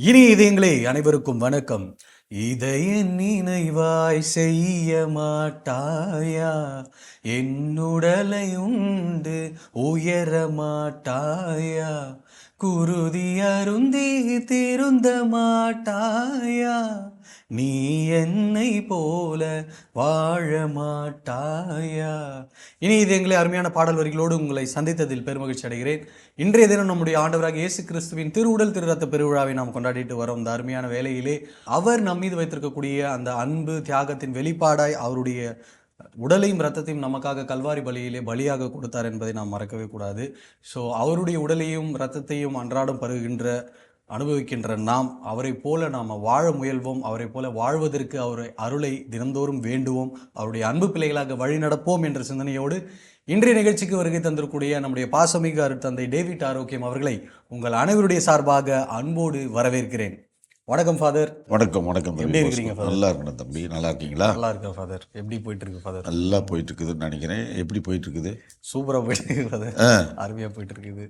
இனிய இதயங்களே, அனைவருக்கும் வணக்கம். இதய நினைவாய் செய்ய மாட்டாயா, என்னுடலை உண்டு உயர மாட்டாயா, குருதி அருந்தி திருந்த மாட்டாயா, நீ என்னை போல வாழ மாட்டாயா. இனி இதயங்களே, அருமையான பாடல் வரிகளோடு உங்களை சந்தித்ததில் பெருமகிழ்ச்சி அடைகிறேன். இன்றைய தினம் நம்முடைய ஆண்டவராக இயேசு கிறிஸ்துவின் திருவுடல் திருரத்த பெருவிழாவை நாம் கொண்டாடிட்டு வரோம். இந்த அருமையான வேளையிலே அவர் நம் மீது வைத்திருக்கக்கூடிய அந்த அன்பு தியாகத்தின் வெளிப்பாடாய் அவருடைய உடலையும் இரத்தத்தையும் நமக்காக கல்வாரி பலியிலே பலியாக கொடுத்தார் என்பதை நாம் மறக்கவே கூடாது. ஸோ அவருடைய உடலையும் இரத்தத்தையும் அன்றாடம் பருகின்ற அனுபவிக்கின்ற நாம் அவரை போல நாம் வாழ முயல்வோம். அவரை போல வாழ்வதற்கு அவரை அருளை தினந்தோறும் வேண்டுவோம். அவருடைய அன்பு பிள்ளைகளாக வழி நடப்போம் என்ற சிந்தனையோடு இன்றைய நிகழ்ச்சிக்கு வருகை தந்திருக்கூடிய நம்முடைய பாசமிகு அருட்தந்தை டேவிட் ஆரோக்கியம் அவர்களை உங்கள் அனைவருடைய சார்பாக அன்போடு வரவேற்கிறேன். வணக்கம் ஃபாதர். வணக்கம். வணக்கம். எப்படி இருக்கிறீங்க ஃபாதர்? நல்லா இருக்கணும் தம்பி. நல்லா இருக்கீங்களா? நல்லா இருக்கேன் ஃபாதர். எப்படி போயிட்டு இருக்கு ஃபாதர்? நல்லா போயிட்டு இருக்குதுன்னு நினைக்கிறேன். எப்படி போயிட்டு இருக்குது? சூப்பராக போயிட்டு இருக்கு ஃபாதர். அருமையாக போயிட்டு இருக்குது.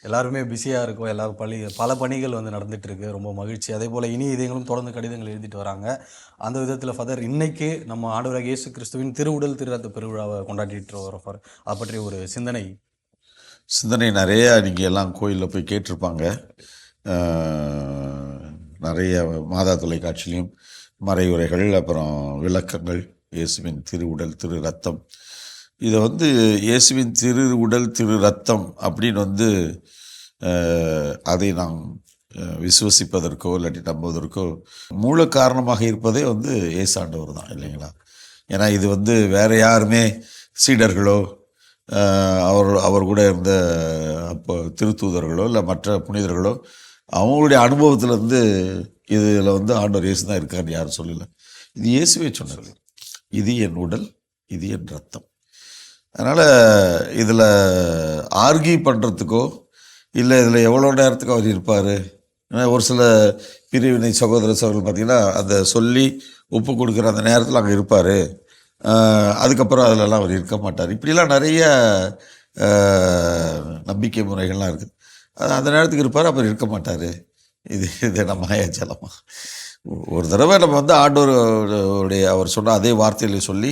எல்லாருமே பிஸியாக இருக்கும். எல்லாரும் பல பணிகள் நடந்துட்டு இருக்கு. ரொம்ப மகிழ்ச்சி. அதே போல் இனி இதயங்களும் தொடர்ந்து கடிதங்கள் எழுதிட்டு வராங்க. அந்த விதத்தில் ஃபாதர், இன்னைக்கு நம்ம ஆண்டவராக இயேசு கிறிஸ்துவின் திருவுடல் திருரத்த பெருவிழாவை கொண்டாடிட்டு வரோம் ஃபாதர். அதை பற்றி ஒரு சிந்தனை நிறையா நீங்கள் எல்லாம் கோயிலில் போய் கேட்டிருப்பாங்க. நிறைய மாதா தொலைக்காட்சியிலையும் மறைவுரைகள், அப்புறம் விளக்கங்கள், இயேசுவின் திருவுடல் திரு ரத்தம். இதை இயேசுவின் திரு உடல் திரு ரத்தம் அப்படின்னு அதை நாம் விசுவசிப்பதற்கோ இல்லாட்டி நம்புவதற்கோ மூல காரணமாக இருப்பதே இயேசாண்டவர் தான், இல்லைங்களா? ஏன்னா இது வேறு யாருமே சீடர்களோ அவர் கூட இருந்த அப்போ திருத்தூதர்களோ இல்லை மற்ற புனிதர்களோ அவங்களுடைய அனுபவத்திலேருந்து இதில் ஆண்டவர் இயேசு தான் இருக்காருன்னு யாரும் சொல்லலை. இது இயேசுவே சொன்னார், இது என் உடல், இது என் ரத்தம். அதனால் இதில் ஆர்கியூ பண்ணுறதுக்கோ இல்லை இதில் எவ்வளோ நேரத்துக்கு அவர் இருப்பார். ஏன்னா ஒரு சில பிரிவினை சகோதரர்கள் பார்த்திங்கன்னா அந்த சொல்லி ஒப்பு கொடுக்குற அந்த நேரத்தில் அங்கே இருப்பார், அதுக்கப்புறம் அதிலெல்லாம் அவர் இருக்க மாட்டார். இப்படிலாம் நிறைய நம்பிக்கை முறைகள்லாம் இருக்குது. அந்த நேரத்துக்கு இருப்பார், அப்புறம் இருக்க மாட்டார். இது நம்ம மாயாஜலமா? ஒரு தடவை நம்ம ஆண்டவருடைய அவர் சொன்ன அதே வார்த்தைகளை சொல்லி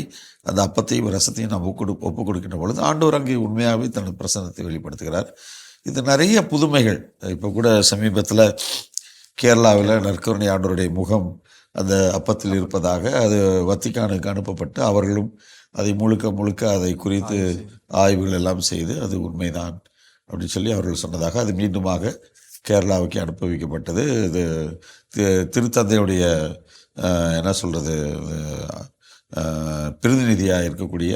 அந்த அப்பத்தையும் ரசத்தையும் நம்ம ஒப்பு கொடுக்கின்ற பொழுது ஆண்டவர் அங்கே உண்மையாகவே தனது பிரசன்னத்தை வெளிப்படுத்துகிறார். இது நிறைய புதுமைகள். இப்போ கூட சமீபத்தில் கேரளாவில் நற்கருணை ஆண்டவருடைய முகம் அந்த அப்பத்தில் இருப்பதாக அது வத்திக்கானுக்கு அனுப்பப்பட்டு அவர்களும் அதை முழுக்க அதை குறித்து ஆய்வுகள் எல்லாம் செய்து அது உண்மைதான் அப்படின்னு சொல்லி அவர்கள் சொன்னதாக அது மீண்டுமாக கேரளாவுக்கு அனுப்பி வைக்கப்பட்டது. இது திருத்தந்தையுடைய என்ன சொல்கிறது பிரதிநிதியாக இருக்கக்கூடிய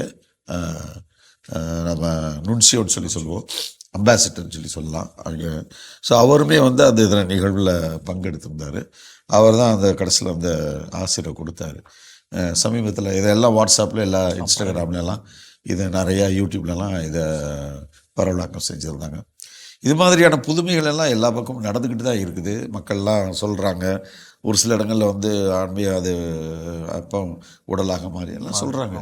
நம்ம நுன்சியோன்னு சொல்லி சொல்லுவோம், அம்பாசிடர்னு சொல்லி சொல்லலாம் அங்கே. ஸோ அவருமே அந்த இதில் நிகழ்வில் பங்கெடுத்திருந்தார். அவர் தான் அந்த கடைசியில் ஆசிரியரை கொடுத்தாரு. சமீபத்தில் இதெல்லாம் வாட்ஸ்அப்பில் எல்லா இன்ஸ்டாகிராம்லலாம் இது நிறையா யூடியூப்லலாம் இதை பரவலாக்கம் செஞ்சுருந்தாங்க. இது மாதிரியான புதுமைகள் எல்லாம் எல்லா பக்கமும் நடந்துக்கிட்டு தான் இருக்குது. மக்கள்லாம் சொல்கிறாங்க. ஒரு சில இடங்களில் ஆன்மீக அது அப்போ உடலாக மாறி எல்லாம் சொல்கிறாங்க.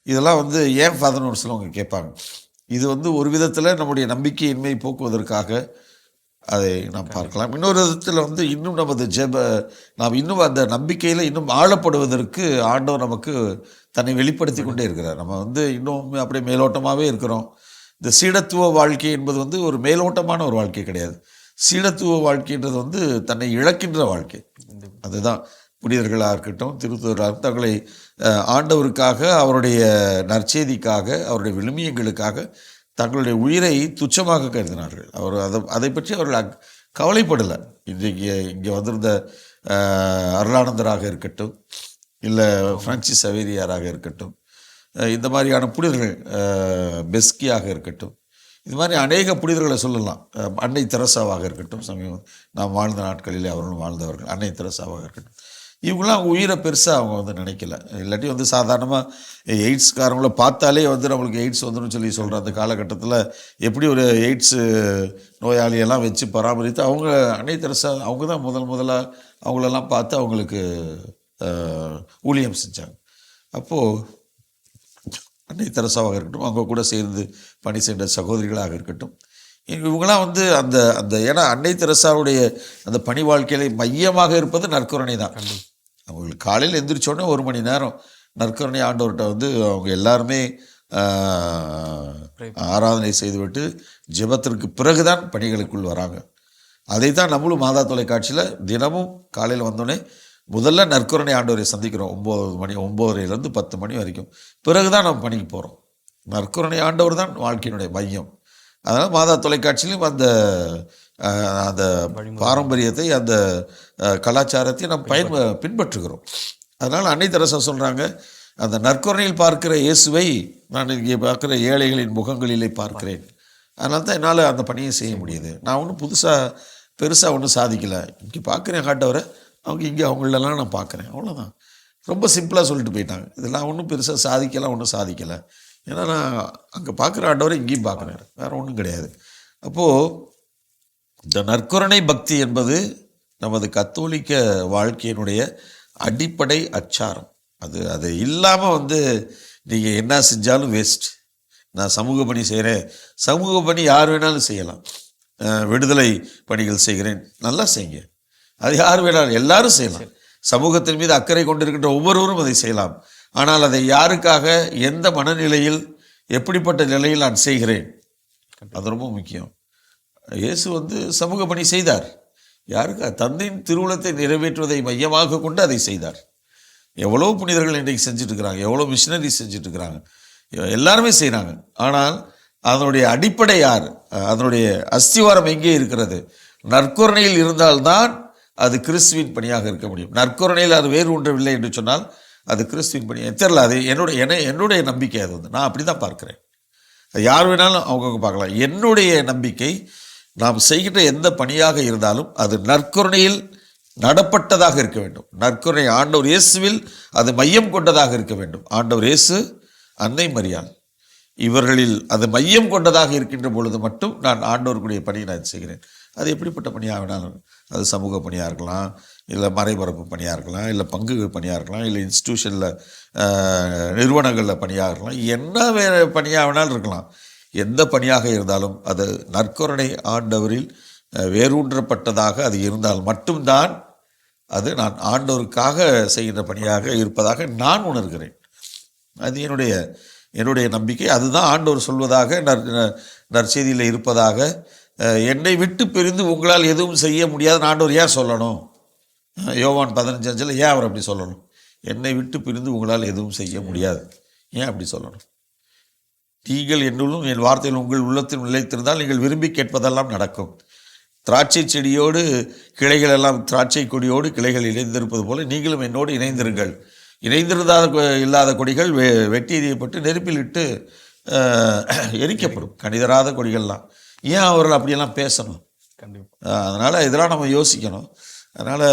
இதெல்லாம் ஏன் ஃபாதர்னு ஒரு சிலவங்க கேட்பாங்க. இது ஒரு விதத்தில் நம்முடைய நம்பிக்கையின்மை போக்குவதற்காக அதை நாம் பார்க்கலாம். இன்னொரு விதத்தில் இன்னும் நமது நாம் இன்னும் அந்த நம்பிக்கையில் இன்னும் ஆழப்படுவதற்கு ஆண்டவர் நமக்கு தன்னை வெளிப்படுத்தி கொண்டே இருக்கிறார். நம்ம இன்னும் அப்படியே மேலோட்டமாகவே இருக்கிறோம். இந்த சீடத்துவ வாழ்க்கை என்பது ஒரு மேலோட்டமான ஒரு வாழ்க்கை கிடையாது. சீடத்துவ வாழ்க்கைன்றது தன்னை இழக்கின்ற வாழ்க்கை. அதுதான் புனிதர்களாக இருக்கட்டும், திருத்தூதர்களாக தங்களை ஆண்டவருக்காக, அவருடைய நற்செய்திக்காக, அவருடைய விழுமியங்களுக்காக தங்களுடைய உயிரை துச்சமாக கருதினார்கள். அதை பற்றி அவர்கள் கவலைப்படலை. இங்கே வந்திருந்த அருளானந்தராக இருக்கட்டும், இல்லை பிரான்சிஸ் சவேரியாராக இருக்கட்டும், இந்த மாதிரியான புனிதர்கள், பெஸ்கியாக இருக்கட்டும், இது மாதிரி அநேக புனிதர்களை சொல்லலாம். அன்னை தெரசாவாக இருக்கட்டும், நாம் வாழ்ந்த நாட்களிலே அவர்களும் வாழ்ந்தவர்கள். அன்னை தெரசாவாக இருக்கட்டும், இவங்களாம் உயிரை பெருசாக அவங்க நினைக்கல. இல்லாட்டி சாதாரணமாக எய்ட்ஸ்காரங்களை பார்த்தாலே நம்மளுக்கு எய்ட்ஸ் வந்துடும் சொல்லி சொல்கிற அந்த காலகட்டத்தில் எப்படி ஒரு எய்ட்ஸு நோயாளியெல்லாம் வச்சு பராமரித்து அவங்க அன்னை தெரசா அவங்க தான் முதலாக அவங்களெல்லாம் பார்த்து அவங்களுக்கு ஊழியம் செஞ்சாங்க. அப்போது அன்னை தெரசாவாக இருக்கட்டும், அவங்க கூட சேர்ந்து பணி செய்த சகோதரிகளாக இருக்கட்டும், இவங்களாம் வந்து அந்த அந்த ஏன்னா அன்னை தெரசாவுடைய அந்த பணி வாழ்க்கையில மையமாக இருப்பது நற்கருணை தான். அவங்களுக்கு காலையில் எந்திரிச்சோடனே 1 மணி நேரம் நற்கருணை ஆண்டவர்கிட்ட வந்து அவங்க எல்லாருமே ஆராதனை செய்துவிட்டு ஜெபத்திற்கு பிறகுதான் பணிகளுக்குள் வராங்க. அதை தான் நம்மளும் மாதா தொலைக்காட்சியில் தினமும் காலையில் வந்தோடனே முதல்ல நற்கருணை ஆண்டவரை சந்திக்கிறோம். 9 மணி 9:30 to 10 மணி வரைக்கும். பிறகுதான் நம்ம பணிக்கு போகிறோம். நற்கருணை ஆண்டவர் தான் வாழ்க்கையினுடைய மையம். அதனால் மாதா தொலைக்காட்சியிலும் அந்த அந்த பாரம்பரியத்தை அந்த கலாச்சாரத்தை நாம் பின்பற்றுகிறோம். அதனால் அன்னை தெரசா சொல்கிறாங்க, அந்த நற்கருணையில் பார்க்கிற இயேசுவை நான் இங்கே பார்க்குற ஏழைகளின் முகங்களிலே பார்க்கிறேன். அதனால தான் என்னால் அந்த பணியை செய்ய முடியுது. நான் ஒன்றும் பெருசாக ஒன்றும் சாதிக்கலை. இங்கே பார்க்குறேன் காட்டவரை, அவங்க இங்கே அவங்களெல்லாம் நான் பார்க்குறேன், அவ்வளோதான். ரொம்ப சிம்பிளாக சொல்லிட்டு போயிட்டாங்க. இதெல்லாம் ஒன்றும் பெருசாக சாதிக்கலாம், ஒன்றும் சாதிக்கலை. ஏன்னா நான் அங்கே பார்க்குற ஆண்டவரை இங்கேயும் பார்க்குறேன், வேறு ஒன்றும் கிடையாது. அப்போது இந்த நற்கருணை பக்தி என்பது நமது கத்தோலிக்க வாழ்க்கையினுடைய அடிப்படை அச்சாரம். அது இல்லாமல் வந்து நீங்கள் என்ன செஞ்சாலும் வேஸ்ட். நான் சமூக பணி செய்கிறேன், சமூக பணி யார் வேணாலும் செய்யலாம். விடுதலை பணிகள் செய்கிறேன், நல்லா செய்யுங்க, அது யார் வேணாலும் எல்லாரும் செய்யலாம். சமூகத்தின் மீது அக்கறை கொண்டிருக்கின்ற ஒவ்வொருவரும் அதை செய்யலாம். ஆனால் அதை யாருக்காக, எந்த மனநிலையில், எப்படிப்பட்ட நிலையில் நான் செய்கிறேன், அது ரொம்ப முக்கியம். இயேசு வந்து சமூக பணி செய்தார். யாருக்கா? தந்தையின் திருவுளத்தை நிறைவேற்றுவதை மையமாக கொண்டு அதை செய்தார். எவ்வளோ புனிதர்கள் இன்றைக்கு செஞ்சுட்டு இருக்கிறாங்க, எவ்வளோ மிஷினரி செஞ்சுட்டு இருக்கிறாங்க, எல்லாருமே செய்கிறாங்க. ஆனால் அதனுடைய அடிப்படை யார்? அதனுடைய அஸ்திவாரம் எங்கே இருக்கிறது? நற்கருணையில் இருந்தால்தான் அது கிறிஸ்துவின் பணியாக இருக்க முடியும். நற்கருணையில் அது வேறு ஒன்றவில்லை என்று சொன்னால் அது கிறிஸ்துவின் பணி தெரியல. அது என்னுடைய நம்பிக்கை. அது வந்து நான் அப்படி தான் பார்க்குறேன். யார் வேணாலும் அவங்கவுங்க பார்க்கலாம். என்னுடைய நம்பிக்கை, நாம் செய்கின்ற எந்த பணியாக இருந்தாலும் அது நற்கருணையில் நடப்பட்டதாக இருக்க வேண்டும். நற்கருணை ஆண்டவர் இயேசுவில் அது மையம் கொண்டதாக இருக்க வேண்டும். ஆண்டவர் இயேசு, அன்னை மரியாள், இவர்களில் அது மையம் கொண்டதாக இருக்கின்ற பொழுது மட்டும் நான் ஆண்டவருக்குரிய பணியை நான் செய்கிறேன். அது எப்படிப்பட்ட பணியாக வேணாலும், அது சமூக பணியாக இருக்கலாம், இல்லை மறைபரப்பு பணியாக இருக்கலாம், இல்லை பங்கு பணியாக இருக்கலாம், இல்லை இன்ஸ்டியூஷனில் நிறுவனங்களில் பணியாக இருக்கலாம், என்ன பணியாக வேணாலும் இருக்கலாம். எந்த பணியாக இருந்தாலும் அது நற்கருணை ஆண்டவரில் வேரூன்றப்பட்டதாக அது இருந்தால் மட்டும்தான் அது நான் ஆண்டவருக்காக செய்கின்ற பணியாக இருப்பதாக நான் உணர்கிறேன். அது என்னுடைய நம்பிக்கை. அதுதான் ஆண்டவர் சொல்வதாக நற்செய்தியில் இருப்பதாக. என்னை விட்டு பிரிந்து உங்களால் எதுவும் செய்ய முடியாதுன்னு ஆண்டவர் ஏன் சொல்லணும்? யோவான் 15:5 ஏன் அவர் அப்படி சொல்லணும்? என்னை விட்டு பிரிந்து உங்களால் எதுவும் செய்ய முடியாது, ஏன் அப்படி சொல்லணும்? நீங்கள் என்னுள்ளும் என் வார்த்தையில் உங்கள் உள்ளத்தில் நிலைத்திருந்தால் நீங்கள் விரும்பி கேட்பதெல்லாம் நடக்கும். திராட்சை செடியோடு கிளைகள் எல்லாம், திராட்சை கொடியோடு கிளைகள் இணைந்திருப்பது போல நீங்களும் என்னோடு இணைந்திருங்கள். இல்லாத கொடிகள் வெட்டி எறியப்பட்டு நெருப்பில் இட்டு எரிக்கப்படும். கணிதராத கொடிகள்லாம். ஏன் அவர்கள் அப்படியெல்லாம் பேசணும்? கண்டிப்பாக. அதனால் இதெல்லாம் நம்ம யோசிக்கணும். அதனால்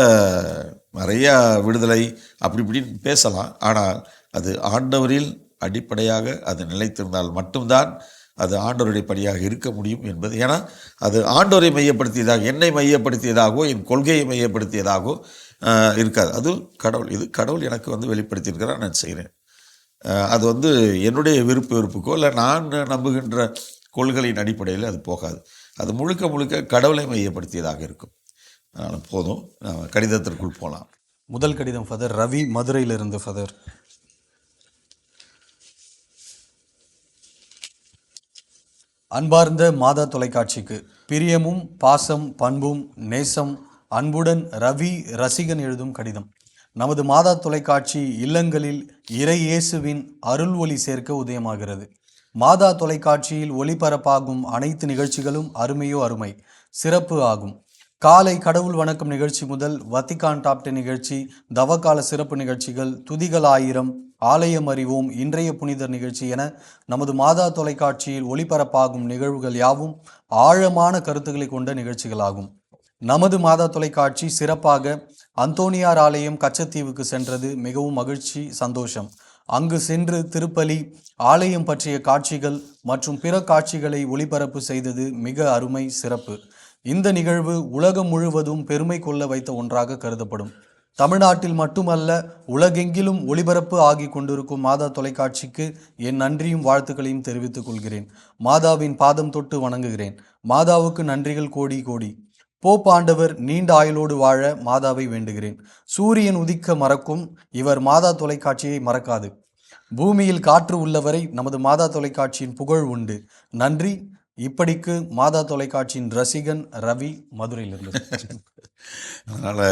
நிறையா விடுதலை அப்படி இப்படின்னு பேசலாம். ஆனால் அது ஆண்டவரில் அடிப்படையாக அது நிலைத்திருந்தால் மட்டும்தான் அது ஆண்டவருடைய பணியாக இருக்க முடியும் என்பது. ஏன்னா அது ஆண்டவரை மையப்படுத்தியதாக, என்னை மையப்படுத்தியதாகவோ என் கொள்கையை மையப்படுத்தியதாகவோ இருக்காது. அது கடவுள், இது கடவுள் எனக்கு வந்து வெளிப்படுத்தியிருக்கிறார், நான் செய்கிறேன். அது வந்து என்னுடைய வெறுப்புக்கோ இல்லை நான் நம்புகின்ற கொள்கையின் அடிப்படையில் அது போகாது. அது முழுக்க கடவுளை மையப்படுத்தியதாக இருக்கும். அதனால் போதும், கடிதத்திற்குள் போகலாம். முதல் கடிதம் ஃபாதர் ரவி, மதுரையிலிருந்து. ஃபாதர், அன்பார்ந்த மாதா தொலைக்காட்சிக்கு பிரியமும் பாசம் பண்பும் நேசம் அன்புடன் ரவி ரசிகன் எழுதும் கடிதம். நமது மாதா தொலைக்காட்சி இல்லங்களில் இறை இயேசுவின் அருள் ஒளி சேர்க்க உதயமாகிறது. மாதா தொலைக்காட்சியில் ஒளிபரப்பாகும் அனைத்து நிகழ்ச்சிகளும் அருமையோ அருமை, சிறப்பு ஆகும். காலை கடவுள் வணக்கம் நிகழ்ச்சி முதல் வத்திக்கான் டாப் 10 நிகழ்ச்சி, தவக்கால சிறப்பு நிகழ்ச்சிகள், துதிகள் 1000, ஆலயம் அறிவோம், இன்றைய புனிதர் நிகழ்ச்சி என நமது மாதா தொலைக்காட்சியில் ஒளிபரப்பாகும் நிகழ்வுகள் யாவும் ஆழமான கருத்துக்களை கொண்ட நிகழ்ச்சிகளாகும். நமது மாதா தொலைக்காட்சி சிறப்பாக அந்தோனியார் ஆலயம் கச்சத்தீவுக்கு சென்றது மிகவும் மகிழ்ச்சி, சந்தோஷம். அங்கு சென்று திருப்பலி, ஆலயம் பற்றிய காட்சிகள் மற்றும் பிற காட்சிகளை ஒளிபரப்பு செய்தது மிக அருமை, சிறப்பு. இந்த நிகழ்வு உலகம் முழுவதும் பெருமை கொள்ள வைத்த ஒன்றாக கருதப்படும். தமிழ்நாட்டில் மட்டுமல்ல உலகெங்கிலும் ஒளிபரப்பு ஆகி கொண்டிருக்கும் மாதா தொலைக்காட்சிக்கு என் நன்றியும் வாழ்த்துக்களையும் தெரிவித்துக் கொள்கிறேன். மாதாவின் பாதம் தொட்டு வணங்குகிறேன். மாதாவுக்கு நன்றிகள் கோடி கோடி. போப் ஆண்டவர் நீண்ட ஆயுளோடு வாழ மாதாவை வேண்டுகிறேன். சூரியன் உதிக்க மறக்கும், இவர் மாதா தொலைக்காட்சியை மறக்காது. பூமியில் காற்று உள்ளவரை நமது மாதா தொலைக்காட்சியின் புகழ் உண்டு. நன்றி. இப்படிக்கு மாதா தொலைக்காட்சியின் ரசிகன் ரவி, மதுரையிலிருந்து. அதனால்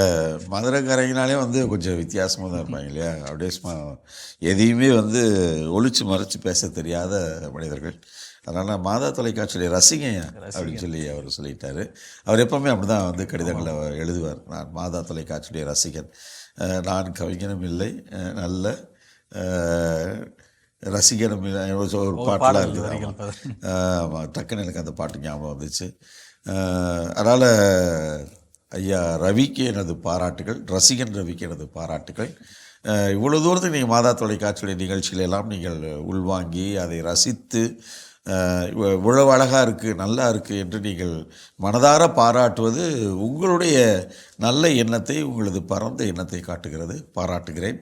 மதுரைக்காரங்கனாலே வந்து கொஞ்சம் வித்தியாசமாக தான் இருப்பாங்க இல்லையா? அப்படியே எதையுமே வந்து ஒளிச்சு மறைச்சு பேச தெரியாத மனிதர்கள். அதனால் மாதா தொலைக்காட்சியுடைய ரசிகன் அப்படின்னு சொல்லி அவர் சொல்லிட்டாரு. அவர் எப்போவுமே அப்படி தான் வந்து கடிதங்களை எழுதுவார். நான் மாதா தொலைக்காட்சியுடைய ரசிகன், நான் கவிஞனும் இல்லை, நல்ல ரசிகனும் இல்லை, ஒரு பாட்டெலாம் இருக்குது. ஆமாம், டக்குன்னு எனக்கு அந்த பாட்டு ஞாபகம் வந்துச்சு. அதனால் ஐயா ரவிக்கு எனது பாராட்டுகள், ரசிகன் ரவிக்கு எனது பாராட்டுகள். இவ்வளோ தூரத்துக்கு நீங்கள் மாதா தொலைக்காட்சியுடைய நிகழ்ச்சிகளெல்லாம் நீங்கள் உள்வாங்கி அதை ரசித்து இவ்வளவு அழகாக இருக்குது, நல்லா இருக்குது என்று நீங்கள் மனதார பாராட்டுவது உங்களுடைய நல்ல எண்ணத்தை, உங்களது பரந்த எண்ணத்தை காட்டுகிறது. பாராட்டுகிறேன்.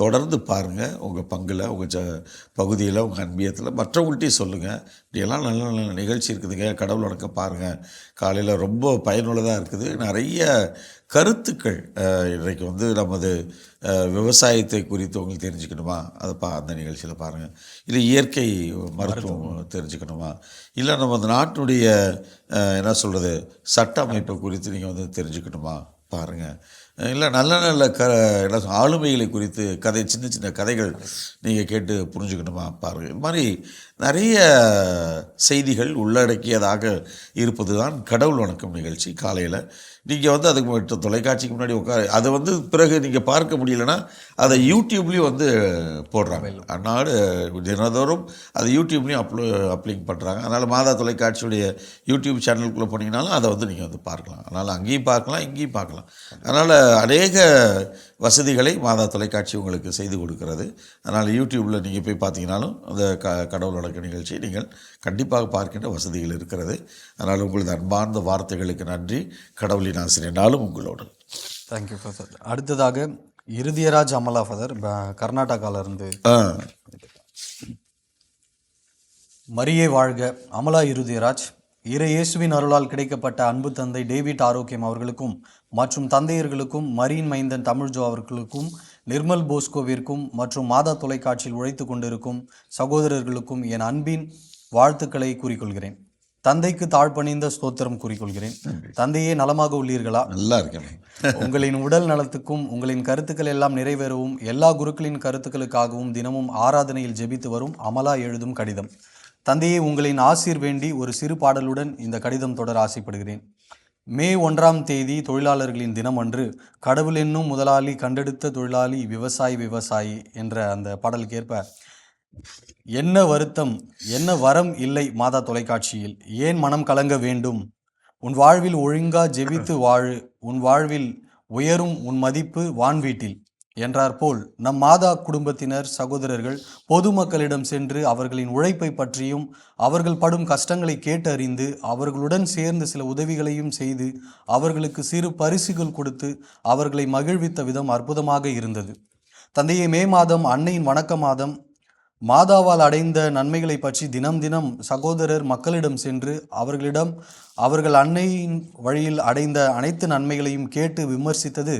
தொடர்ந்து பாருங்கள். உங்கள் பங்கில், உங்கள் பகுதியில், உங்கள் அன்பியத்தில் மற்றவங்கள்ட்டையும் சொல்லுங்கள். இப்படியெல்லாம் நல்ல நல்ல நிகழ்ச்சி இருக்குதுங்க, கடவுள் வணக்கம் பாருங்கள், காலையில் ரொம்ப பயனுள்ளதாக இருக்குது. நிறைய கருத்துக்கள் இன்றைக்கு வந்து நமது விவசாயத்தை குறித்து உங்களுக்கு தெரிஞ்சுக்கணுமா, அதை அந்த நிகழ்ச்சியில் பாருங்கள். இல்லை இயற்கை மருத்துவம் தெரிஞ்சுக்கணுமா, இல்லை நமது நாட்டினுடைய என்ன சொல்கிறது சட்ட அமைப்பை குறித்து நீங்கள் வந்து தெரிஞ்சுக்கணுமா பாருங்கள். இல்லை நல்ல நல்ல என்ன ஆளுமைகளை குறித்து கதை, சின்ன சின்ன கதைகள் நீங்கள் கேட்டு புரிஞ்சுக்கணுமா பாருங்கள். இது மாதிரி நிறைய செய்திகள் உள்ளடக்கியதாக இருப்பது தான் கடவுள் வணக்கம் நிகழ்ச்சி. காலையில் நீங்கள் வந்து அதுக்கு தொலைக்காட்சிக்கு முன்னாடி அதை வந்து பிறகு நீங்கள் பார்க்க முடியலன்னா அதை யூடியூப்லேயும் வந்து போடுறாங்க. அந்நாடு தினந்தோறும் அதை யூடியூப்லேயும் அப்லிங் பண்ணுறாங்க. அதனால் மாதா தொலைக்காட்சியுடைய யூடியூப் சேனலுக்குள்ளே போனீங்கனாலும் அதை வந்து நீங்கள் வந்து பார்க்கலாம். அதனால் அங்கேயும் பார்க்கலாம், இங்கேயும் பார்க்கலாம். அதனால் அநேக வசதிகளை மாதா தொலைக்காட்சி உங்களுக்கு செய்து கொடுக்கிறது. அதனால் யூடியூப்பில் நீங்கள் போய் பார்த்தீங்கன்னாலும் அந்த கடவுள் வணக்க நிகழ்ச்சியை நீங்கள் கண்டிப்பாக பார்க்கின்ற வசதிகள் இருக்கிறது. அதனால் உங்களது அன்பார்ந்த வார்த்தைகளுக்கு நன்றி. கடவுளின் ஆசிரியனாலும் உங்களோடு. Thank you father. அடுத்ததாக இருதயராஜ் அமலா ஃபாதர், கர்நாடகாவிலிருந்து. மரியே வாழ்க. அமலா இருதயராஜ், இயேசுவின் அருளால் கிடைக்கப்பட்ட அன்பு தந்தை டேவிட் ஆரோக்கியம் அவர்களுக்கும் மற்றும் தந்தையர்களுக்கும், மரியின் மைந்தன் தமிழ்ஜோ அவர்களுக்கும், நிர்மல் போஸ்கோவிற்கும் மற்றும் மாதா தொலைக்காட்சியில் உழைத்து கொண்டிருக்கும் சகோதரர்களுக்கும் என் அன்பின் வாழ்த்துக்களை கூறிக்கொள்கிறேன். தந்தைக்கு தாழ்பணிந்த ஸ்தோத்திரம் கூறிக்கொள்கிறேன். தந்தையே, நலமாக உள்ளீர்களா? நல்லா இருக்கேன். உங்களின் உடல் நலத்துக்கும் உங்களின் கருத்துக்கள் எல்லாம் நிறைவேறவும் எல்லா குருக்களின் கருத்துக்களுக்காகவும் தினமும் ஆராதனையில் ஜெபித்து வரும் அமலா எழுதும் கடிதம். தந்தையே, உங்களின் ஆசீர் வேண்டி ஒரு சிறு பாடலுடன் இந்த கடிதம் தொடர ஆசைப்படுகிறேன். மே 1 தொழிலாளர்களின் தினம் அன்று கடவுள் என்னும் முதலாளி கண்டெடுத்த தொழிலாளி விவசாயி என்ற அந்த பாடலுக்கு ஏற்ப, என்ன வருத்தம், என்ன வரம் இல்லை மாதா தொலைக்காட்சியில், ஏன் மனம் கலங்க வேண்டும், உன் வாழ்வில் ஒழுங்கா ஜெபித்து வாழு, உன் வாழ்வில் உயரும் உன் மதிப்பு வான் வீட்டில் என்றார் போல் நம் மாதா குடும்பத்தினர், சகோதரர்கள் பொதுமக்களிடம் சென்று அவர்களின் உழைப்பை பற்றியும் அவர்கள் படும் கஷ்டங்களை கேட்டறிந்து அவர்களுடன் சேர்ந்து சில உதவிகளையும் செய்து அவர்களுக்கு சிறு பரிசுகள் கொடுத்து அவர்களை மகிழ்வித்த விதம் அற்புதமாக இருந்தது. தந்தையை, மே மாதம் அன்னையின் வணக்க மாதம். மாதாவால் அடைந்த நன்மைகளை பற்றி தினம் தினம் சகோதரர் மக்களிடம் சென்று அவர்களிடம் அவர்கள் அன்னையின் வழியில் அடைந்த அனைத்து நன்மைகளையும் கேட்டு விமர்சித்தது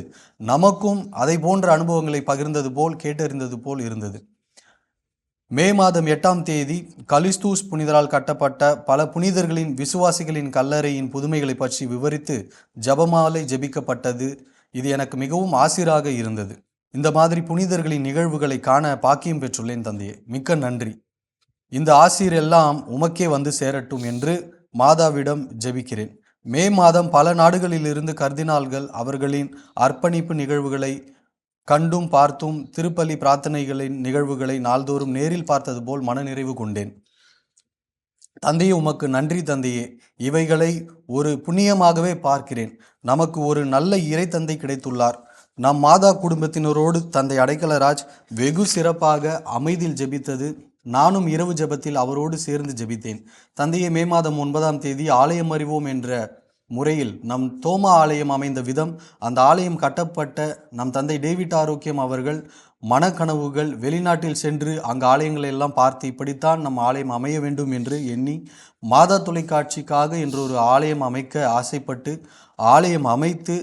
நமக்கும் அதை போன்ற அனுபவங்களை பகிர்ந்தது போல், கேட்டறிந்தது போல் இருந்தது. மே மாதம் 8 கலிஸ்தூஸ் புனிதரால் கட்டப்பட்ட பல புனிதர்களின் விசுவாசிகளின் கல்லறையின் புதுமைகளை பற்றி விவரித்து ஜபமாலை ஜெபிக்கப்பட்டது. இது எனக்கு மிகவும் ஆசிராக இருந்தது. இந்த மாதிரி புனிதர்களின் நிகழ்வுகளை காண பாக்கியம் பெற்றுள்ளேன் தந்தையே, மிக்க நன்றி. இந்த ஆசீர் எல்லாம் உமக்கே வந்து சேரட்டும் என்று மாதாவிடம் ஜெபிக்கிறேன். மே மாதம் பல நாடுகளிலிருந்து கர்தினால்கள் அவர்களின் அர்ப்பணிப்பு நிகழ்வுகளை கண்டும் பார்த்தும் திருப்பலி பிரார்த்தனைகளின் நிகழ்வுகளை நாள்தோறும் நேரில் பார்த்தது போல் மனநிறைவு கொண்டேன். தந்தையே, உமக்கு நன்றி தந்தையே. இவைகளை ஒரு புண்ணியமாகவே பார்க்கிறேன். நமக்கு ஒரு நல்ல இறை தந்தை கிடைத்துள்ளார். நம் மாதா குடும்பத்தினரோடு தந்தை அடைக்கலராஜ் வெகு சிறப்பாக அமைதியில் ஜெபித்தது. நானும் இரவு ஜெபத்தில் அவரோடு சேர்ந்து ஜெபித்தேன். தந்தையை, மே மாதம் 9 ஆலயம் அறிவோம் என்ற முறையில் நம் தோமா ஆலயம் அமைந்த விதம், அந்த ஆலயம் கட்டப்பட்ட நம் தந்தை டேவிட் ஆரோக்கியம் அவர்கள் மனக்கனவுகள், வெளிநாட்டில் சென்று அங்கு ஆலயங்களை எல்லாம் பார்த்து இப்படித்தான் நம் ஆலயம் அமைய வேண்டும் என்று எண்ணி மாதா தொலைக்காட்சிக்காக என்று ஒரு ஆலயம் அமைக்க ஆசைப்பட்டு ஆலயம் அமைத்து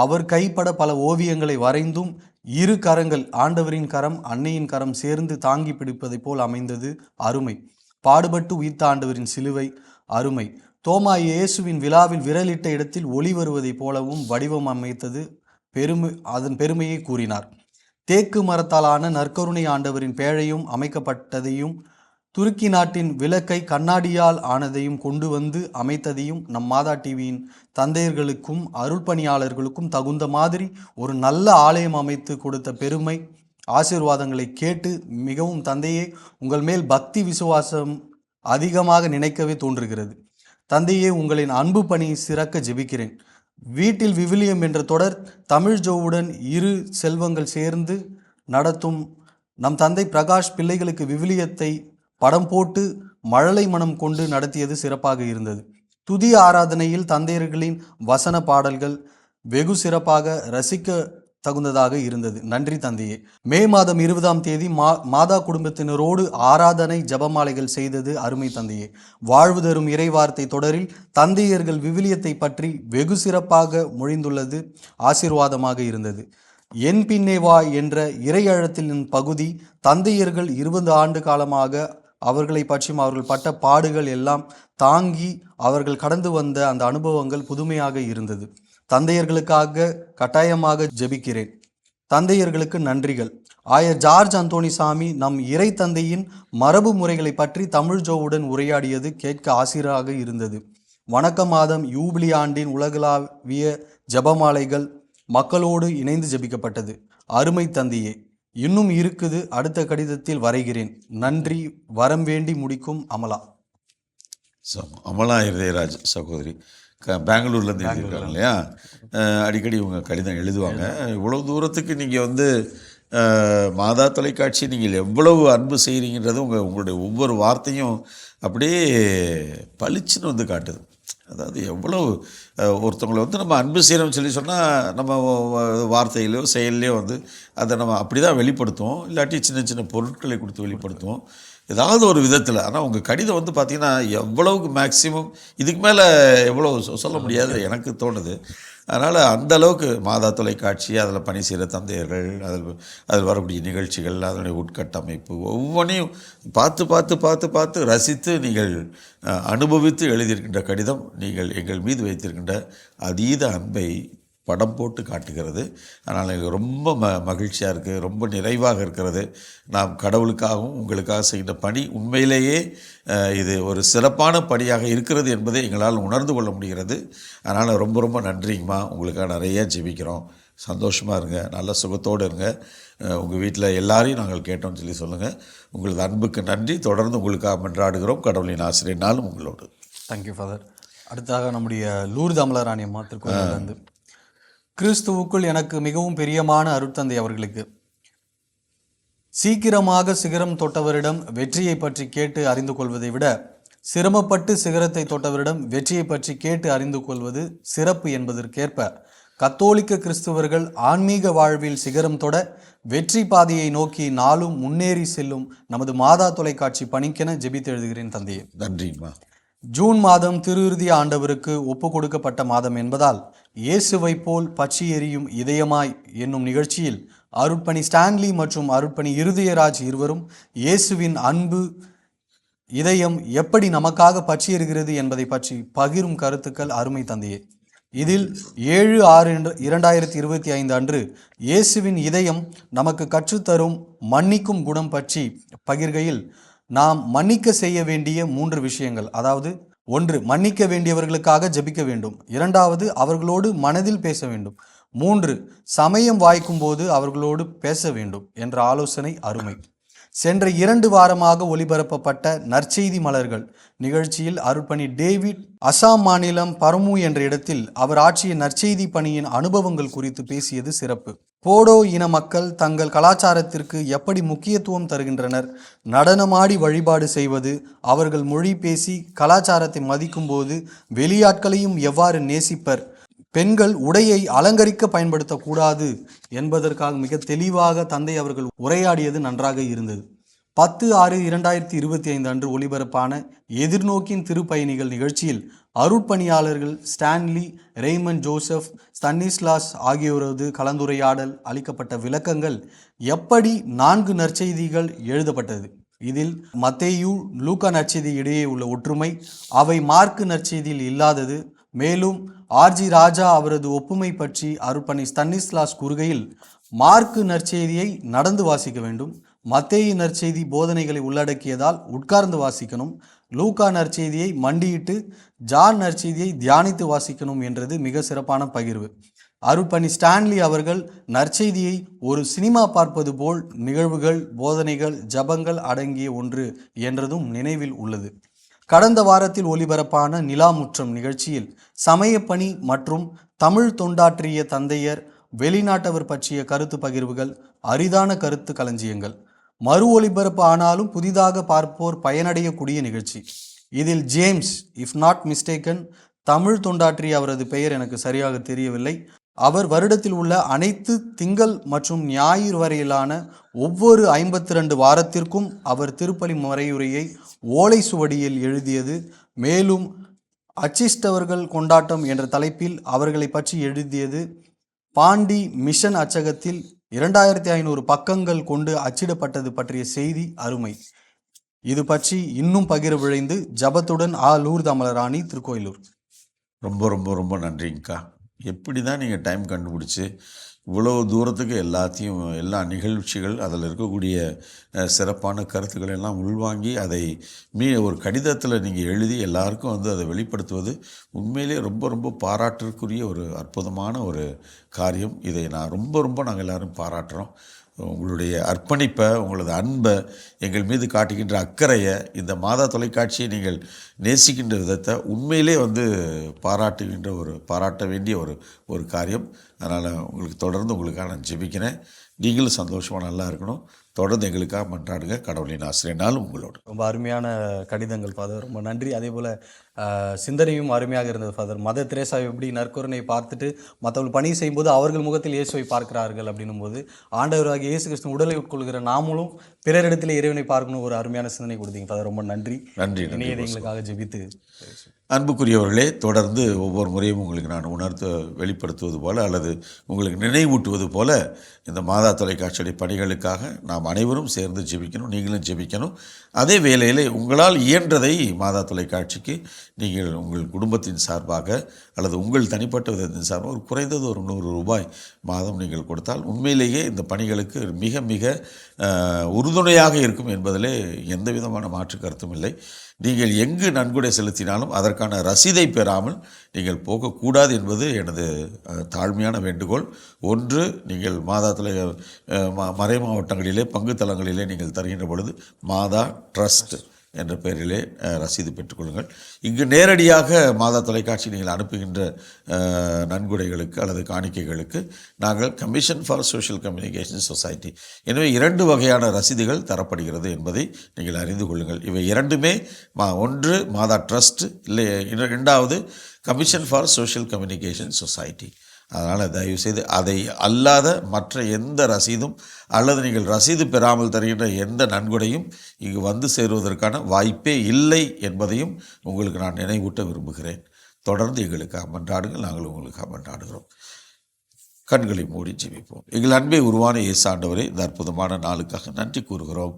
அவர் கைப்பட பல ஓவியங்களை வரைந்தும் இரு கரங்கள், ஆண்டவரின் கரம் அன்னையின் கரம் சேர்ந்து தாங்கி பிடிப்பதைப் போல் அமைந்தது. அருமை. பாடுபட்டு உயிர்த்த ஆண்டவரின் சிலுவை அருமை. தோமா இயேசுவின் விழாவில் விரலிட்ட இடத்தில் ஒளி வருவதைப் போலவும் வடிவம் அமைத்தது. அதன் பெருமையை கூறினார். தேக்கு மரத்தாலான நற்கருணை ஆண்டவரின் பேழையும் அமைக்கப்பட்டதையும், துருக்கி நாட்டின் விளக்கை கண்ணாடியால் ஆனதையும் கொண்டு வந்து அமைத்ததையும் நம் மாதா டிவியின் தந்தையர்களுக்கும் அருள்பணியாளர்களுக்கும் தகுந்த மாதிரி ஒரு நல்ல ஆலயம் அமைத்து கொடுத்த பெருமை ஆசீர்வாதங்களை கேட்டு மிகவும் தந்தையே உங்கள் மேல் பக்தி விசுவாசம் அதிகமாக நினைக்கவே தோன்றுகிறது. தந்தையே, உங்களின் அன்பு பணி சிறக்க ஜெபிக்கிறேன். வீட்டில் விவிலியம் என்ற தொடர் தமிழ் ஜோவுடன் இரு செல்வங்கள் சேர்ந்து நடத்தும் நம் தந்தை பிரகாஷ் பிள்ளைகளுக்கு விவிலியத்தை படம் போட்டு மழலை மனம் கொண்டு நடத்தியது சிறப்பாக இருந்தது. துதி ஆராதனையில் தந்தையர்களின் வசன பாடல்கள் வெகு சிறப்பாக ரசிக்க தகுந்ததாக இருந்தது. நன்றி தந்தையே. மே மாதம் 20ஆம் தேதி மாதா குடும்பத்தினரோடு ஆராதனை ஜபமாலைகள் செய்தது அருமை தந்தையே. வாழ்வு தரும் இறைவார்த்தை தொடரில் தந்தையர்கள் விவிலியத்தை பற்றி வெகு சிறப்பாக மொழிந்துள்ளது ஆசீர்வாதமாக இருந்தது. என் பின்னே வா என்ற இறையழத்தின் பகுதி தந்தையர்கள் 20 ஆண்டு காலமாக அவர்களை பற்றியும் அவர்கள் பட்ட பாடுகள் எல்லாம் தாங்கி அவர்கள் கடந்து வந்த அந்த அனுபவங்கள் புதுமையாக இருந்தது. தந்தையர்களுக்காக கட்டாயமாக ஜெபிக்கிறேன். தந்தையர்களுக்கு நன்றிகள். ஆயர் ஜார்ஜ் அந்தோணிசாமி நம் இறை தந்தையின் மரபு முறைகளை பற்றி தமிழ் ஜோவுடன் உரையாடியது கேட்க ஆசிராக இருந்தது. வணக்க மாதம் யூபிலி ஆண்டின் உலகளாவிய ஜபமாலைகள் மக்களோடு இணைந்து ஜெபிக்கப்பட்டது. அருமை தந்தையே. இன்னும் இருக்குது, அடுத்த கடிதத்தில் வரைகிறேன். நன்றி. வரம் வேண்டி முடிக்கும் அமலா. அமலா இருதயராஜ் சகோதரி பெங்களூர்லேருந்து எழுதியிருக்காங்க இல்லையா? அடிக்கடி இவங்க கடிதம் எழுதுவாங்க. இவ்வளோ தூரத்துக்கு நீங்கள் வந்து மாதா தொலைக்காட்சி நீங்கள் எவ்வளவு அன்பு செய்கிறீங்கன்றது உங்களுடைய ஒவ்வொரு வார்த்தையும் அப்படியே பளிச்சுன்னு வந்து காட்டுது. அதாவது எவ்வளவு ஒருத்தவங்களை வந்து நம்ம அன்பு செய்கிறோம்னு சொல்லி சொன்னால் நம்ம வார்த்தையிலையோ செயல்லையோ வந்து அதை நம்ம அப்படி தான் வெளிப்படுத்துவோம். இல்லாட்டி சின்ன சின்ன பொருட்களை கொடுத்து வெளிப்படுத்துவோம் ஏதாவது ஒரு விதத்தில். ஆனால் உங்கள் கடிதம் வந்து பார்த்திங்கன்னா எவ்வளவுக்கு மேக்ஸிமம் இதுக்கு மேலே எவ்வளோ சொல்ல முடியாது எனக்கு தோணுது. அதனால் அந்தளவுக்கு மாதா தொலைக்காட்சி, அதில் பணி செய்கிற தந்தையர்கள், அதில் வரக்கூடிய நிகழ்ச்சிகள், அதனுடைய உட்கட்டமைப்பு ஒவ்வொன்றையும் பார்த்து பார்த்து பார்த்து பார்த்து ரசித்து நீங்கள் அனுபவித்து எழுதியிருக்கின்ற கடிதம் நீங்கள் எங்கள் மீது வைத்திருக்கின்ற அதீத அன்பை படம் போட்டு காட்டுகிறது. அதனால் எனக்கு ரொம்ப மகிழ்ச்சியாக இருக்குது, ரொம்ப நிறைவாக இருக்கிறது. நாம் கடவுளுக்காகவும் உங்களுக்காக செய்கின்ற பணி உண்மையிலேயே இது ஒரு சிறப்பான பணியாக இருக்கிறது என்பதை எங்களால் உணர்ந்து கொள்ள முடிகிறது. அதனால் ரொம்ப ரொம்ப நன்றிங்கம்மா. உங்களுக்காக நிறைய ஜெபிக்கிறோம். சந்தோஷமாக இருங்க, நல்ல சுகத்தோடு இருங்க. உங்கள் வீட்டில் எல்லாரையும் நாங்கள் கேட்டோம்னு சொல்லி சொல்லுங்கள். உங்களது அன்புக்கு நன்றி. தொடர்ந்து உங்களுக்காக மன்றாடுகிறோம். கடவுளின் ஆசிரியனாலும் உங்களோடு. Thank you father. அடுத்தாக நம்முடைய லூர்து அமலராணி அம்மா திருக்கோயிலிருந்து, கிறிஸ்துவுக்குள் எனக்கு மிகவும் பிரியமான அருட்தந்தை அவர்களுக்கு, சீக்கிரமாக சிகரம் தொட்டவரிடம் வெற்றியை பற்றி கேட்டு அறிந்து கொள்வதை விட சிரமப்பட்டு சிகரத்தை தொட்டவரிடம் வெற்றியை பற்றி கேட்டு அறிந்து கொள்வது சிறப்பு என்பதற்கேற்ப கத்தோலிக்க கிறிஸ்துவர்கள் ஆன்மீக வாழ்வில் சிகரம் தொட வெற்றி பாதையை நோக்கி நாளும் முன்னேறி செல்லும் நமது மாதா தொலைக்காட்சி பணிக்கென ஜெபித்து எழுதுகிறேன் தந்தையே. நன்றிம்மா. ஜூன் மாதம் திருஇறுதி ஆண்டவருக்கு ஒப்பு கொடுக்கப்பட்ட மாதம் என்பதால் இயேசுவை போல் பற்றி எரியும் இதயமாய் என்னும் நிகழ்ச்சியில் அருட்பணி ஸ்டான்லி மற்றும் அருட்பணி இருதயராஜ் இருவரும் இயேசுவின் அன்பு இதயம் எப்படி நமக்காக பற்றி எரிகிறது என்பதை பற்றி பகிரும் கருத்துக்கள் அருமை தந்தையே. இதில் 7/6/2025 அன்று இயேசுவின் இதயம் நமக்கு கற்றுத்தரும் மன்னிக்கும் குணம் பற்றி பகிர்கையில் நாம் மன்னிக்க செய்ய வேண்டிய 3 விஷயங்கள், அதாவது 1, மன்னிக்க வேண்டியவர்களுக்காக ஜெபிக்க வேண்டும். 2, அவர்களோடு மனதில் பேச வேண்டும். 3, சமயம் வாய்க்கும் போது அவர்களோடு பேச வேண்டும் என்ற ஆலோசனை அருமை. சென்ற 2 வாரமாக ஒளிபரப்பப்பட்ட நற்செய்தி மலர்கள் நிகழ்ச்சியில் அருட்பணி டேவிட் அசாம் மாநிலம் பரமு என்ற இடத்தில் அவர் ஆற்றிய நற்செய்தி பணியின் அனுபவங்கள் குறித்து பேசியது சிறப்பு. போடோ இன மக்கள் தங்கள் கலாச்சாரத்திற்கு எப்படி முக்கியத்துவம் தருகின்றனர்? நடனமாடி வழிபாடு செய்வது, அவர்கள் மொழி பேசி கலாச்சாரத்தை மதிக்கும்போது வெளியாட்களையும் எவ்வாறு நேசிப்பர்? பெண்கள் உடையை அலங்கரிக்க பயன்படுத்தக்கூடாது என்பதற்காக மிக தெளிவாக தந்தை அவர்கள் உரையாடியது நன்றாக இருந்தது. 10/6/2025 அன்று ஒளிபரப்பான எதிர்நோக்கின் திருப்பயணிகள் நிகழ்ச்சியில் அருட்பணியாளர்கள் ஸ்டான்லி, ரெய்மண்ட் ஜோசப், ஸ்தன்னிஸ்லாஸ் ஆகியோரது கலந்துரையாடல் அளிக்கப்பட்ட விளக்கங்கள் எப்படி 4 நற்செய்திகள் எழுதப்பட்டது, இதில் மத்தேயு, லூக்கா நற்செய்தி இடையே உள்ள ஒற்றுமை, அவை மார்க்கு நற்செய்தியில் இல்லாதது, மேலும் ஆர்ஜி ராஜா அவரது ஒப்புமை பற்றி அருட்பணி ஸ்தன்னிஸ்லாஸ் கூறுகையில், மார்க்கு நற்செய்தியை நடந்து வாசிக்க வேண்டும், மத்தேயு நற்செய்தி போதனைகளை உள்ளடக்கியதால் உட்கார்ந்து வாசிக்கணும், லூக்கா நற்செய்தியை மண்டியிட்டு, ஜான் நற்செய்தியை தியானித்து வாசிக்கணும் என்றது மிக சிறப்பான பகிர்வு. அருட்பணி ஸ்டான்லி அவர்கள் நற்செய்தியை ஒரு சினிமா பார்ப்பது போல் நிகழ்வுகள், போதனைகள், ஜபங்கள் அடங்கிய ஒன்று என்றதும் நினைவில் உள்ளது. கடந்த வாரத்தில் ஒளிபரப்பான நிலாமுற்றம் நிகழ்ச்சியில் சமயப்பணி மற்றும் தமிழ் தொண்டாற்றிய தந்தையர், வெளிநாட்டவர் பற்றிய கருத்து பகிர்வுகள், அரிதான கருத்து களஞ்சியங்கள். மறு ஒளிபரப்பு ஆனாலும் புதிதாக பார்ப்போர் பயனடையக்கூடிய நிகழ்ச்சி. இதில் James, if not mistaken, Tamil தொண்டாற்றிய அவரது பெயர் எனக்கு சரியாக தெரியவில்லை, அவர் வருடத்தில் உள்ள அனைத்து திங்கள் மற்றும் ஞாயிறு வரையிலான ஒவ்வொரு 52 வாரத்திற்கும் அவர் திருப்பலி மறையுரையை ஓலை சுவடியில் எழுதியது, மேலும் அச்சிஷ்டவர்கள் கொண்டாட்டம் என்ற தலைப்பில் அவர்களை பற்றி எழுதியது. பாண்டி மிஷன் அச்சகத்தில் 2500 பக்கங்கள் கொண்டு அச்சிடப்பட்டது பற்றிய செய்தி அருமை. இது பற்றி இன்னும் பகிர விழைந்து ஜபத்துடன் லூர்து அமலராணி, திருக்கோயிலூர். ரொம்ப ரொம்ப ரொம்ப நன்றிங்கக்கா. எப்படி தான் நீங்கள் டைம் கண்டுபிடிச்சி இவ்வளோ தூரத்துக்கு எல்லாத்தையும், எல்லா நிகழ்ச்சிகள், அதில் இருக்கக்கூடிய சிறப்பான கருத்துக்களை எல்லாம் உள்வாங்கி அதை ஒரு கடிதத்தில் நீங்கள் எழுதி எல்லாருக்கும் அதை வெளிப்படுத்துவது உண்மையிலே ரொம்ப ரொம்ப பாராட்டிற்குரிய ஒரு அற்புதமான ஒரு காரியம். இதை நாங்கள் எல்லோரும் பாராட்டுறோம். உங்களுடைய அர்ப்பணிப்பை, உங்களது அன்பை, எங்கள் மீது காட்டுகின்ற அக்கறையை, இந்த மாதா தொலைக்காட்சியை நீங்கள் நேசிக்கின்ற விதத்தை உண்மையிலே பாராட்ட வேண்டிய ஒரு காரியம். அதனால் உங்களுக்கு தொடர்ந்து உங்களுக்காக நான் ஜெபிக்கிறேன். நீங்களும் சந்தோஷமாக நல்லா இருக்கணும். தொடர்ந்து எங்களுக்காக மன்றாடுங்க. கடவுளின் ஆசிரியனால் உங்களோடு. ரொம்ப அருமையான கடிதங்கள் ஃபாதர், ரொம்ப நன்றி. அதே போல் சிந்தனையும் அருமையாக இருந்தது ஃபாதர். மதர் தெரேசா எப்படி நற்கருணையை பார்த்துட்டு மற்றவர்கள் பணி செய்யும்போது அவர்கள் முகத்தில் இயேசுவை பார்க்கிறார்கள் அப்படின்னும் போது, ஆண்டவராகிய இயேசு கிறிஸ்து உடலை உட்கொள்கிற நாமளும் பிறரிடத்தில் இறைவனை பார்க்கணும் ஒரு அருமையான சிந்தனை கொடுத்தீங்க ஃபாதர். ரொம்ப நன்றி. எங்களுக்காக ஜெபித்து. அன்புக்குரியவர்களே, தொடர்ந்து ஒவ்வொரு முறையும் உங்களுக்கு நான் வெளிப்படுத்துவது போல அல்லது உங்களுக்கு நினைவூட்டுவது போல இந்த மாதா தொலைக்காட்சியுடைய பணிகளுக்காக நாம் அனைவரும் சேர்ந்து ஜெபிக்கணும். நீங்களும் ஜெபிக்கணும். அதே வேளையில் உங்களால் இயன்றதை மாதா தொலைக்காட்சிக்கு நீங்கள் உங்கள் குடும்பத்தின் சார்பாக அல்லது உங்கள் தனிப்பட்ட விதத்தின் சார்பாக குறைந்தது ஒரு 100 ரூபாய் மாதம் நீங்கள் கொடுத்தால் உண்மையிலேயே இந்த பணிகளுக்கு மிக மிக உறுதுணையாக இருக்கும் என்பதிலே எந்த விதமான மாற்று கருத்தும் இல்லை. நீங்கள் எங்கு நன்கொடை செலுத்தினாலும் அதற்கான ரசீதை பெறாமல் நீங்கள் போகக்கூடாது என்பது எனது தாழ்மையான வேண்டுகோள். ஒன்று, நீங்கள் மாதா மறை மாவட்டங்களிலே பங்கு தளங்களிலே நீங்கள் தருகின்ற பொழுது மாதா ட்ரஸ்ட் என்ற பெயரிலே ரசீது பெற்றுக்கொள்ளுங்கள். இங்கு நேரடியாக மாதா தொலைக்காட்சி நீங்கள் அனுப்புகின்ற நன்கொடைகளுக்கு அல்லது காணிக்கைகளுக்கு நாங்கள் commission for social communication society, எனவே 2 வகையான ரசீதுகள் தரப்படுகிறது என்பதை நீங்கள் அறிந்து கொள்ளுங்கள். இவை இரண்டுமே ஒன்று மாதா ட்ரஸ்ட், இல்லை 2வது commission for social communication society. அதனால் தயவுசெய்து அதை அல்லாத மற்ற எந்த ரசீதும் அல்லது நீங்கள் ரசீது பெறாமல் தருகின்ற எந்த நன்கொடையும் இங்கு வந்து சேருவதற்கான வாய்ப்பே இல்லை என்பதையும் உங்களுக்கு நான் நினைவூட்ட விரும்புகிறேன். தொடர்ந்து எங்களுக்காக மன்றாடுங்கள். நாங்கள் உங்களுக்காக மன்றாடுகிறோம். கண்களை மூடி ஜெபிப்போம். எங்கள் அன்பை உருவான இயேசு ஆண்டவரே, இந்த அற்புதமான நாளுக்காக நன்றி கூறுகிறோம்.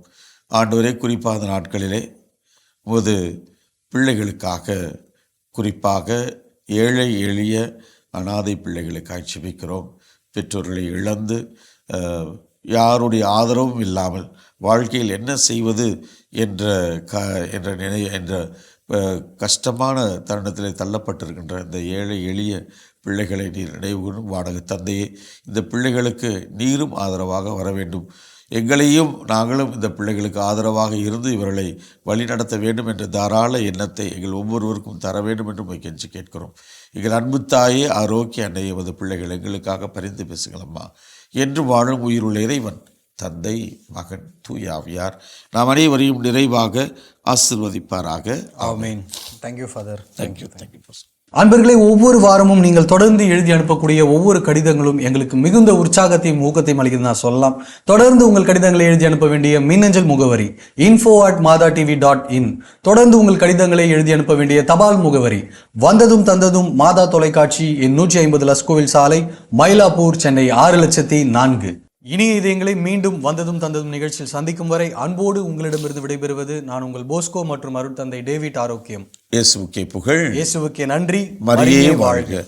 ஆண்டவரே, குறிப்பாக அந்த நாட்களிலே உமது பிள்ளைகளுக்காக, குறிப்பாக ஏழை எளிய அனாதை பிள்ளைகளுக்காக ஜெபிக்கிறோம். பெற்றோர்களை இழந்து யாருடைய ஆதரவும் இல்லாமல் வாழ்க்கையில் என்ன செய்வது என்ற கஷ்டமான தருணத்தில் தள்ளப்பட்டிருக்கின்ற இந்த ஏழை எளிய பிள்ளைகளை நீர் நினைவுகூரும் வாடகை தந்தையே, இந்த பிள்ளைகளுக்கு நீரும் ஆதரவாக வர வேண்டும். எங்களையும் நாங்களும் இந்த பிள்ளைகளுக்கு ஆதரவாக இருந்து இவர்களை வழிநடத்த வேண்டும் என்ற தாராள எண்ணத்தை எங்கள் ஒவ்வொருவருக்கும் தர வேண்டும் என்று கெஞ்சி கேட்கிறோம். எங்கள் அன்பு தாயே, ஆரோக்கிய அன்னையை பிள்ளைகள் எங்களுக்காக பரிந்து பேசுங்களம்மா. என்று வாழும் உயிருள்ள இறைவன் தந்தை, மகன், தூய ஆவியார் நாம் அனைவரையும் நிறைவாக ஆசீர்வதிப்பாராக. ஆமென். Thank you father. தேங்க்யூ. அன்பர்களே, ஒவ்வொரு வாரமும் நீங்கள் தொடர்ந்து எழுதி அனுப்பக்கூடிய ஒவ்வொரு கடிதங்களும் எங்களுக்கு மிகுந்த உற்சாகத்தையும் ஊக்கத்தையும் அளிக்கிறது நான் சொல்லலாம். தொடர்ந்து உங்கள் கடிதங்களை எழுதி அனுப்ப வேண்டிய மின்னஞ்சல் முகவரி info@madatv.in. தொடர்ந்து உங்கள் கடிதங்களை எழுதி அனுப்ப வேண்டிய தபால் முகவரி வந்ததும் தந்ததும் மாதா தொலைக்காட்சி, 150 லஸ்கோவில் சாலை, மயிலாப்பூர், சென்னை 600004. இனிய இதயங்களை மீண்டும் வந்ததும் தந்ததும் நிகழ்ச்சியில் சந்திக்கும் வரை அன்போடு உங்களிடமிருந்து விடைபெறுவது நான் உங்கள் போஸ்கோ மற்றும் அருட்தந்தை டேவிட் ஆரோக்கியம். இயேசுவுக்கே புகழ். இயேசுவுக்கே நன்றி. மரியே வாழ்க.